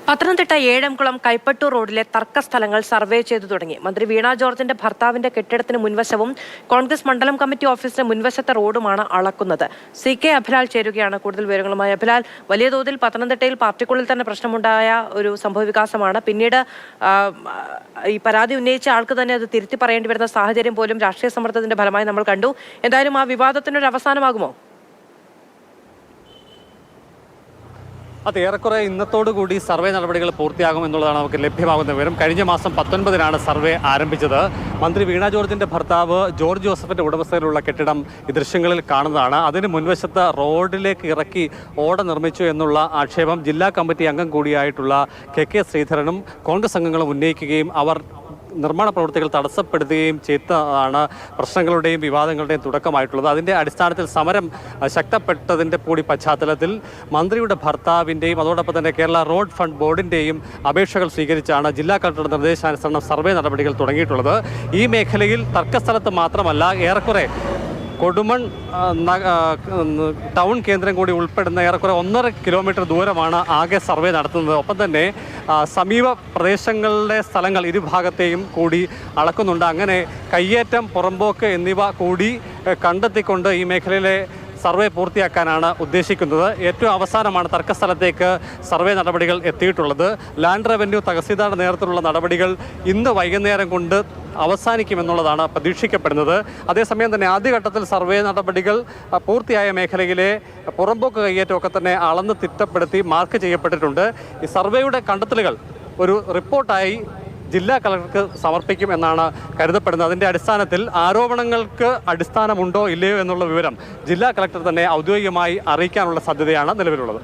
പത്തനംതിട്ട ഏഴംകുളം കൈപ്പട്ടൂർ റോഡിലെ തർക്ക സ്ഥലങ്ങൾ സർവേ ചെയ്തു തുടങ്ങി. മന്ത്രി വീണ ജോർജിന്റെ ഭർത്താവിന്റെ കെട്ടിടത്തിന് മുൻവശവും കോൺഗ്രസ് മണ്ഡലം കമ്മിറ്റി ഓഫീസിന് മുൻവശത്തെ റോഡുമാണ് അളക്കുന്നത്. CK അഭിലാൽ ചേരുകയാണ് കൂടുതൽ വിവരങ്ങളുമായി. അഭിലാൽ, വലിയ തോതിൽ പത്തനംതിട്ടയിൽ പാർട്ടിക്കുള്ളിൽ തന്നെ പ്രശ്നമുണ്ടായ ഒരു സംഭവവികാസമാണ്. പിന്നീട് ഈ പരാതി ഉന്നയിച്ച ആൾക്ക് തന്നെ അത് തിരുത്തി പറയേണ്ടി വരുന്ന സാഹചര്യം പോലും രാഷ്ട്രീയ സമ്മർദ്ദത്തിന്റെ ഫലമായി നമ്മൾ കണ്ടു. എന്തായാലും ആ വിവാദത്തിനൊരു അവസാനമാകുമോ? അത് ഏറെക്കുറെ ഇന്നത്തോടുകൂടി സർവേ നടപടികൾ പൂർത്തിയാകുമെന്നുള്ളതാണ് നമുക്ക് ലഭ്യമാകുന്ന വിവരം. കഴിഞ്ഞ മാസം 19-നാണ് സർവേ ആരംഭിച്ചത്. മന്ത്രി വീണ ജോർജിന്റെ ഭർത്താവ് ജോർജ് ജോസഫിന്റെ ഉടമസ്ഥയിലുള്ള കെട്ടിടം ഈ ദൃശ്യങ്ങളിൽ കാണുന്നതാണ്. അതിന് മുൻവശത്ത് റോഡിലേക്ക് ഇറക്കി ഓട നിർമ്മിച്ചു എന്നുള്ള ആക്ഷേപം ജില്ലാ കമ്മിറ്റി അംഗം കൂടിയായിട്ടുള്ള KK ശ്രീധരനും കോൺഗ്രസ് അംഗങ്ങളും ഉന്നയിക്കുകയും അവർ നിർമ്മാണ പ്രവൃത്തികൾ തടസ്സപ്പെടുത്തുകയും ചെയ്തതാണ് പ്രശ്നങ്ങളുടെയും വിവാദങ്ങളുടെയും തുടക്കമായിട്ടുള്ളത്. അതിൻ്റെ അടിസ്ഥാനത്തിൽ സമരം ശക്തപ്പെട്ടതിൻ്റെ കൂടി പശ്ചാത്തലത്തിൽ മന്ത്രിയുടെ ഭർത്താവിൻ്റെയും അതോടൊപ്പം തന്നെ കേരള റോഡ് ഫണ്ട് ബോർഡിൻ്റെയും അപേക്ഷകൾ സ്വീകരിച്ചാണ് ജില്ലാ കളക്ടറുടെ നിർദ്ദേശാനുസരണം സർവേ നടപടികൾ തുടങ്ങിയിട്ടുള്ളത്. ഈ മേഖലയിൽ തർക്കസ്ഥലത്ത് മാത്രമല്ല, ഏറെക്കുറെ കൊടുമൺ ടൗൺ കേന്ദ്രം കൂടി ഉൾപ്പെടുന്ന ഏറെക്കുറെ 1.5 കിലോമീറ്റർ ദൂരമാണ് ആകെ സർവേ നടത്തുന്നത്. ഒപ്പം തന്നെ സമീപ പ്രദേശങ്ങളിലെ സ്ഥലങ്ങൾ ഇരുഭാഗത്തെയും കൂടി അളക്കുന്നുണ്ട്. അങ്ങനെ കയ്യേറ്റം, പുറമ്പോക്ക് എന്നിവ കൂടി കണ്ടെത്തിക്കൊണ്ട് ഈ മേഖലയിലെ സർവേ പൂർത്തിയാക്കാനാണ് ഉദ്ദേശിക്കുന്നത്. ഏറ്റവും അവസാനമാണ് തർക്കസ്ഥലത്തേക്ക് സർവേ നടപടികൾ എത്തിയിട്ടുള്ളത്. ലാൻഡ് റവന്യൂ തഹസീൽദാരുടെ നേതൃത്വത്തിലുള്ള നടപടികൾ ഇന്ന് വൈകുന്നേരം കൊണ്ട് അവസാനിക്കുമെന്നുള്ളതാണ് പ്രതീക്ഷിക്കപ്പെടുന്നത്. അതേസമയം തന്നെ ആദ്യഘട്ടത്തിൽ സർവേ നടപടികൾ പൂർത്തിയായ മേഖലയിലെ പുറമ്പോക്ക് കയ്യേറ്റമൊക്കെ തന്നെ അളന്ന് തിട്ടപ്പെടുത്തി മാർക്ക് ചെയ്യപ്പെട്ടിട്ടുണ്ട്. ഈ സർവേയുടെ കണ്ടെത്തലുകൾ ഒരു റിപ്പോർട്ടായി ജില്ലാ കളക്ടർക്ക് സമർപ്പിക്കും എന്നാണ് കരുതപ്പെടുന്നത്. അതിൻ്റെ അടിസ്ഥാനത്തിൽ ആരോപണങ്ങൾക്ക് അടിസ്ഥാനമുണ്ടോ ഇല്ലയോ എന്നുള്ള വിവരം ജില്ലാ കളക്ടർ തന്നെ ഔദ്യോഗികമായി അറിയിക്കാനുള്ള സാധ്യതയാണ് നിലവിലുള്ളത്.